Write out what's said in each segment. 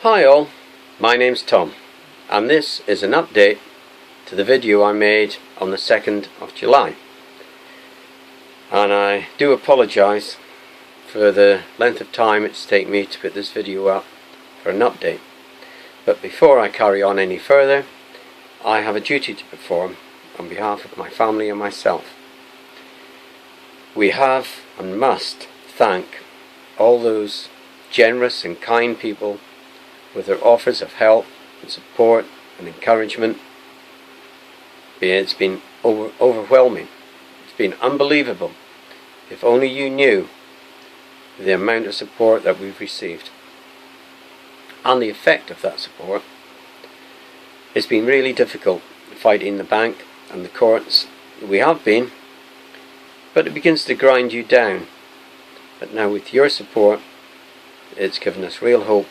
Hi all, my name's Tom, and this is an update to the video I made on the 2nd of July. And I do apologise for the length of time it's taken me to put this video up for an update. But before I carry on any further, I have a duty to perform on behalf of my family and myself. We have and must thank all those generous and kind people with their offers of help and support and encouragement. It's been overwhelming. It's been unbelievable. If only you knew the amount of support that we've received and the effect of that support. It's been really difficult fighting the bank and the courts. We have been, but it begins to grind you down. But now with your support, it's given us real hope.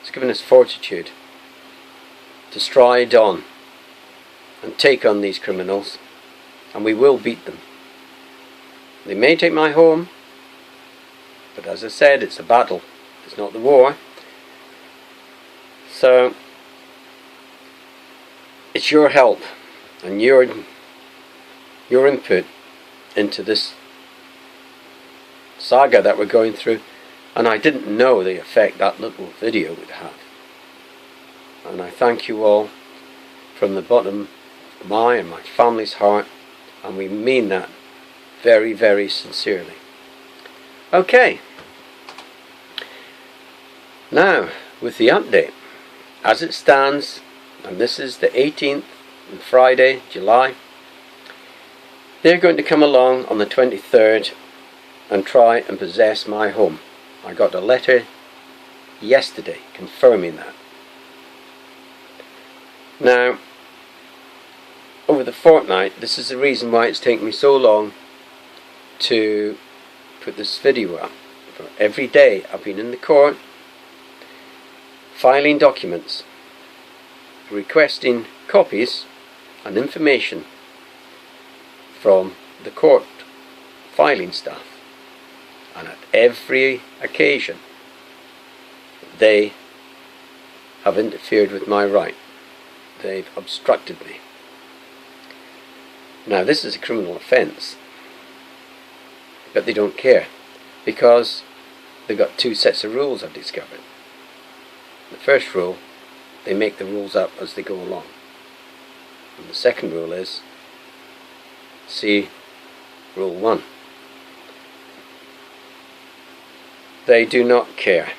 It's given us fortitude to stride on and take on these criminals, and we will beat them. They may take my home, but as I said, it's a battle. It's not the war. So it's your help and your input into this saga that we're going through. And I didn't know the effect that little video would have. And I thank you all from the bottom of my and my family's heart, and we mean that very, very sincerely. Okay. Now, with the update, as it stands, and this is the 18th, on Friday, July, they're going to come along on the 23rd and try and possess my home. I got a letter yesterday confirming that. Now, over the fortnight, this is the reason why it's taken me so long to put this video up. For every day I've been in the court filing documents, requesting copies and information from the court filing staff. And at every occasion, they have interfered with my right. They've obstructed me. Now, this is a criminal offence, but they don't care, because they've got two sets of rules I've discovered. The first rule, they make the rules up as they go along. And the second rule is, see Rule 1. They do not care,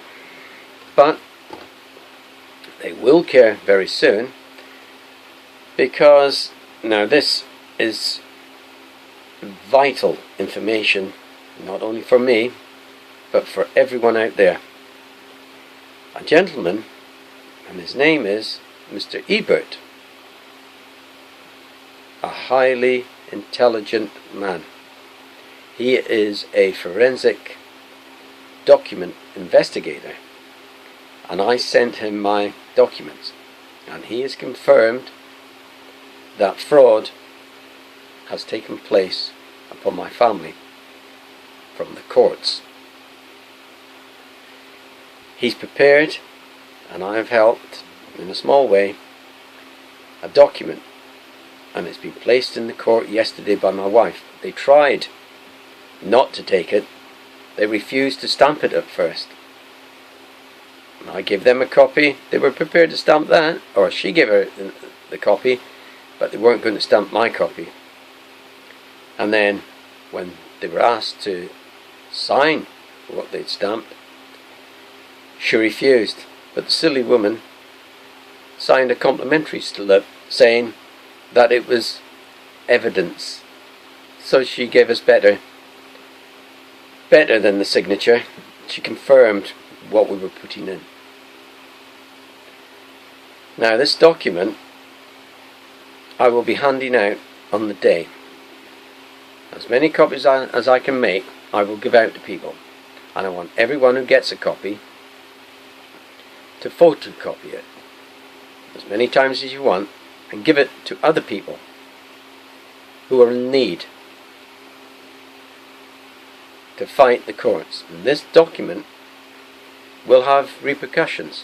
but they will care very soon, because now this is vital information, not only for me but for everyone out there. A gentleman, and his name is Mr. Ebert, a highly intelligent man. He is a forensic document investigator, and I sent him my documents, and he has confirmed that fraud has taken place upon my family from the courts. He's prepared, and I have helped in a small way, a document, and it's been placed in the court yesterday by my wife. They tried not to take it. They refused to stamp it at first. I gave them a copy. They were prepared to stamp that, or she gave her the copy, but they weren't going to stamp my copy. And then when they were asked to sign what they'd stamped, she refused. But the silly woman signed a complimentary slip saying that it was evidence. So she gave us better than the signature. She confirmed what we were putting in. Now, this document I will be handing out on the day. As many copies as I can make, I will give out to people, and I want everyone who gets a copy to photocopy it as many times as you want and give it to other people who are in need to fight the courts. And this document will have repercussions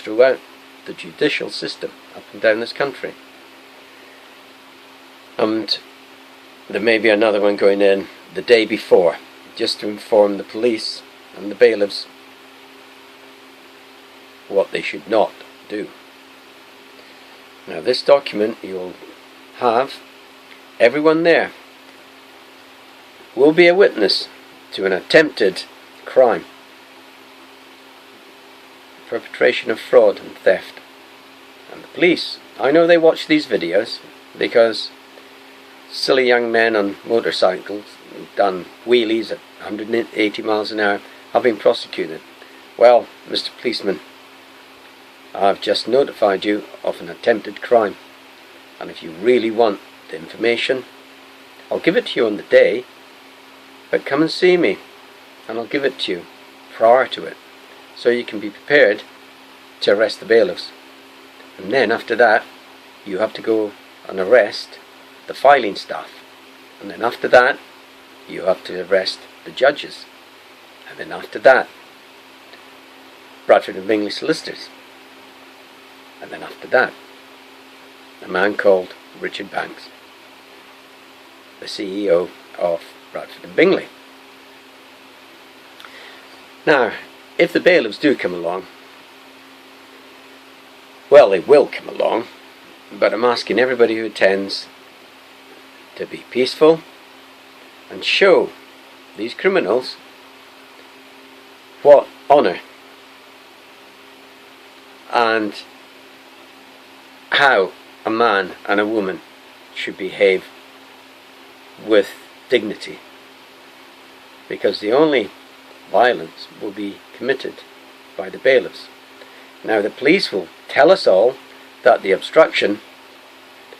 throughout the judicial system up and down this country. And there may be another one going in the day before, just to inform the police and the bailiffs what they should not do. Now this document, you'll have everyone there will be a witness to an attempted crime, perpetration of fraud and theft. And the police, I know they watch these videos because silly young men on motorcycles who've done wheelies at 180 miles an hour have been prosecuted. Well, Mr. Policeman, I've just notified you of an attempted crime, and if you really want the information, I'll give it to you on the day, but come and see me and I'll give it to you prior to it, so you can be prepared to arrest the bailiffs. And then after that you have to go and arrest the filing staff, and then after that you have to arrest the judges, and then after that Bradford and Bingley solicitors, and then after that a man called Richard Banks, the CEO of Bradford and Bingley. Now, if the bailiffs do come along, well, they will come along, but I'm asking everybody who attends to be peaceful and show these criminals what honour and how a man and a woman should behave with dignity, because the only violence will be committed by the bailiffs. Now the police will tell us all that the obstruction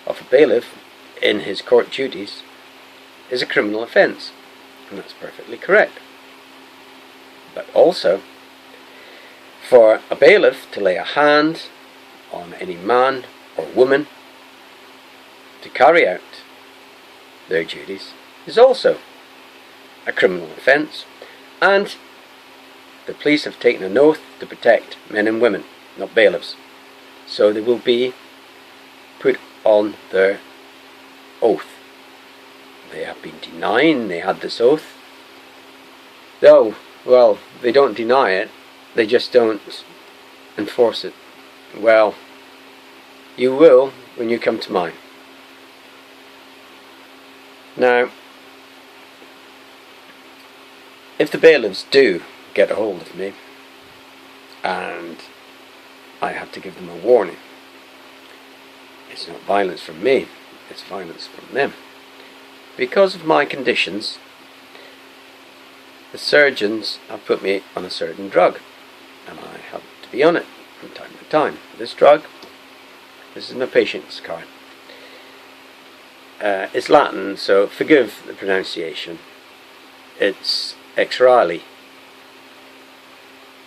of a bailiff in his court duties is a criminal offence, and that's perfectly correct. But also, for a bailiff to lay a hand on any man or woman to carry out their duties is also a criminal offence, and the police have taken an oath to protect men and women, not bailiffs, so they will be put on their oath. They have been denying they had this oath. Oh, well, they don't deny it, they just don't enforce it. Well, you will when you come to mine. Now, if the bailiffs do get a hold of me and I have to give them a warning, it's not violence from me, it's violence from them. Because of my conditions, the surgeons have put me on a certain drug, and I have to be on it from time to time. This drug, this is my patient's card. It's Latin, so forgive the pronunciation. It's exorally.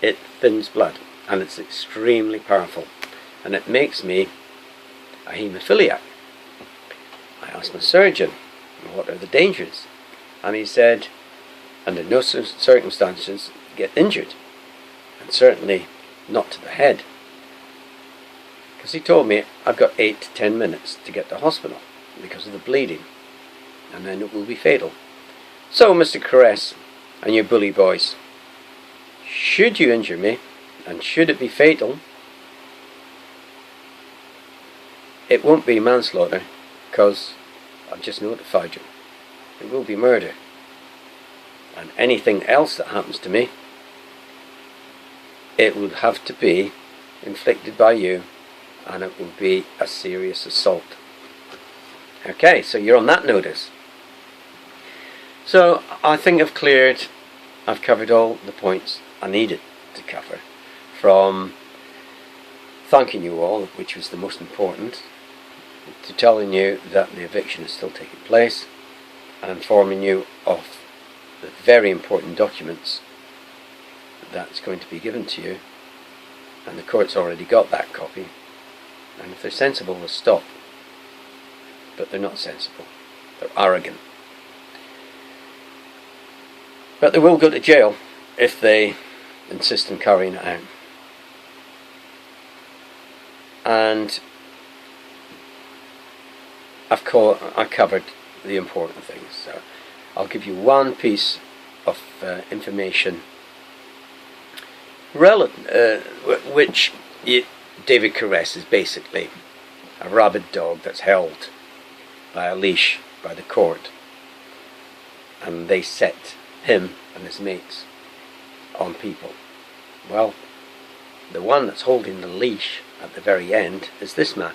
It thins blood, and it's extremely powerful, and it makes me a haemophiliac. I asked my surgeon, what are the dangers? And he said, under no circumstances get injured, and certainly not to the head, because he told me I've got 8 to 10 minutes to get to hospital because of the bleeding, and then it will be fatal. So, Mr. Caress and your bully boys, should you injure me, and should it be fatal, it won't be manslaughter, because I've just notified you. It will be murder. And anything else that happens to me, it will have to be inflicted by you, and it will be a serious assault. Okay, so you're on that notice. So I think I've covered all the points I needed to cover, from thanking you all, which was the most important, to telling you that the eviction is still taking place, and informing you of the very important documents that's going to be given to you, and the court's already got that copy, and if they're sensible they'll stop, but they're not sensible, they're arrogant. But they will go to jail if they insist on carrying it out. and I covered the important things. So I'll give you one piece of information which David Caress is basically a rabid dog that's held by a leash by the court, and they set him and his mates on people. Well, the one that's holding the leash at the very end is this man.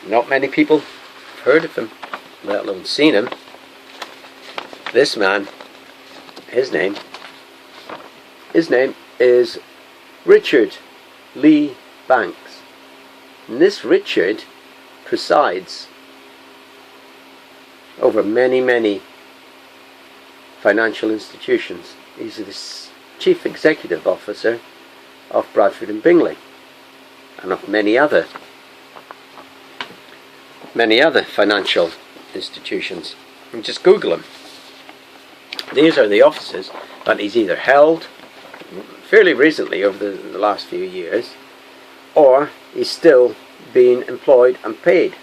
Not many people have heard of him, let alone seen him. This man, his name is Richard Lee Banks. And this Richard presides over many, many financial institutions. He's the Chief Executive Officer of Bradford and Bingley, and of many other financial institutions. And just Google him. These are the offices that he's either held fairly recently over the last few years, or he's still being employed and paid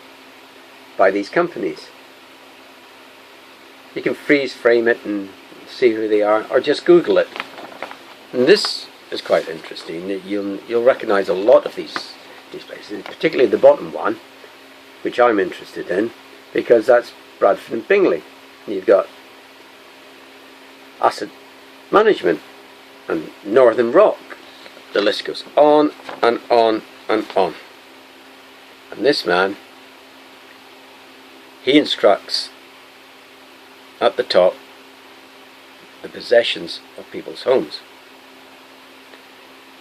by these companies. You can freeze frame it and see who they are, or just Google it. And this is quite interesting. You'll recognise a lot of these places, particularly the bottom one, which I'm interested in, because that's Bradford and Bingley. You've got Asset Management and Northern Rock. The list goes on and on and on. And this man, he instructs at the top the possessions of people's homes.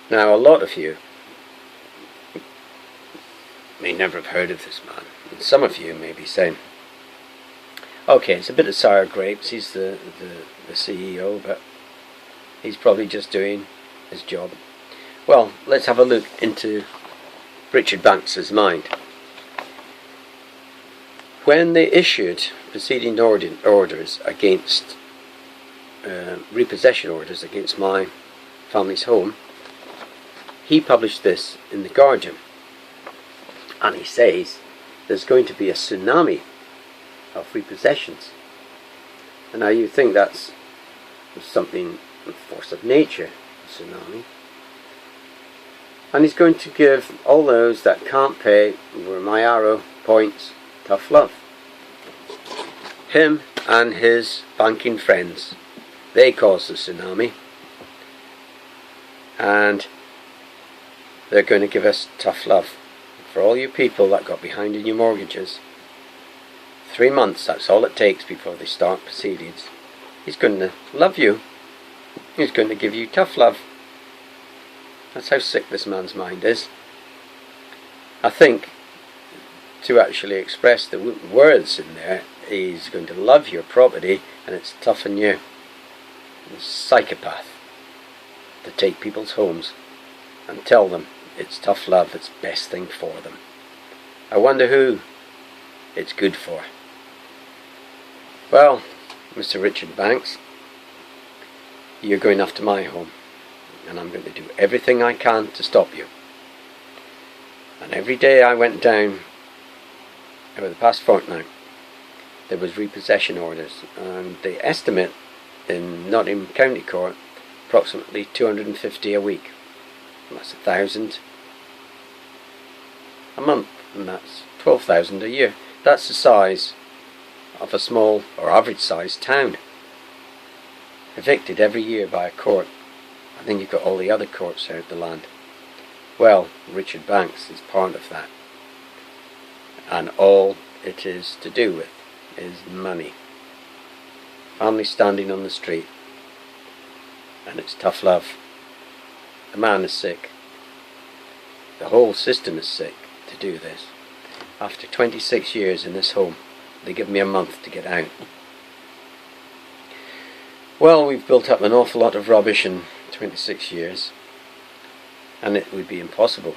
Now, a lot of you may never have heard of this man, and some of you may be saying, okay, it's a bit of sour grapes, he's the CEO, but he's probably just doing his job. Well, let's have a look into Richard Banks's mind. When they issued preceding orders against repossession orders against my family's home, he published this in the Guardian, and he says there's going to be a tsunami of repossessions. And now you think that's something, a force of nature, a tsunami. And he's going to give all those that can't pay, where my arrow points, tough love. Him and his banking friends, they caused the tsunami, and they're going to give us tough love. For all you people that got behind in your mortgages, 3 months, that's all it takes before they start proceedings. He's going to love you. He's going to give you tough love. That's how sick this man's mind is. I think to actually express the words in there, he's going to love your property and it's tough on you. He's a psychopath to take people's homes and tell them it's tough love, it's best thing for them. I wonder who it's good for. Well, Mr. Richard Banks, you're going after my home, and I'm going to do everything I can to stop you. And every day I went down over the past fortnight, there was repossession orders, and they estimate in Nottingham County Court approximately 250 a week. And that's 1,000 a month, and that's 12,000 a year. That's the size of a small or average sized town, evicted every year by a court. I think you've got all the other courts out the land. Well, Richard Banks is part of that, and all it is to do with is money. Family standing on the street, and it's tough love. The man is sick. The whole system is sick to do this. After 26 years in this home, they give me a month to get out. Well, we've built up an awful lot of rubbish in 26 years, and it would be impossible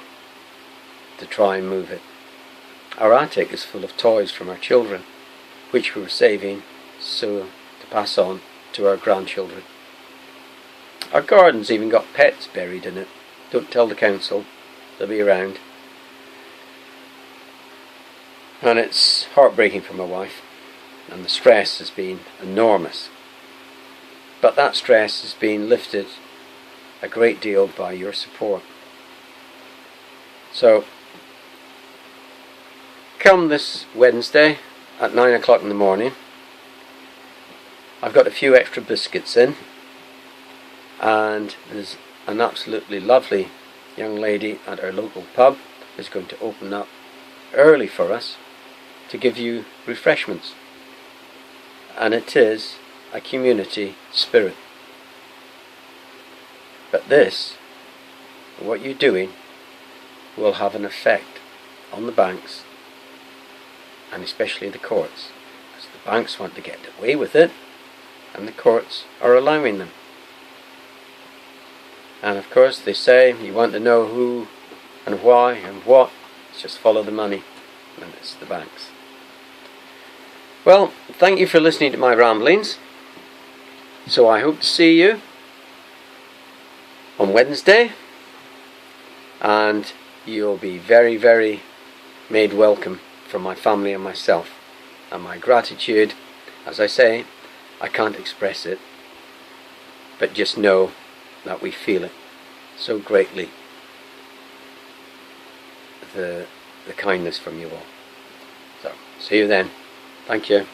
to try and move it. Our attic is full of toys from our children, which we were saving so to pass on to our grandchildren. Our garden's even got pets buried in it. Don't tell the council. they'll be around. And it's heartbreaking for my wife, and the stress has been enormous. But that stress has been lifted a great deal by your support. So, come this Wednesday at 9 o'clock in the morning. I've got a few extra biscuits in, and there's an absolutely lovely young lady at our local pub who's going to open up early for us to give you refreshments. And it is a community spirit. But this, what you're doing, will have an effect on the banks, and especially the courts, because the banks want to get away with it, and the courts are allowing them. And of course they say you want to know who and why and what, just follow the money, and it's the banks. Well, thank you for listening to my ramblings. So I hope to see you on Wednesday, and you'll be very, very made welcome from my family and myself. And my gratitude, as I say, I can't express it, but just know that we feel it so greatly, the kindness from you all. So, see you then. Thank you.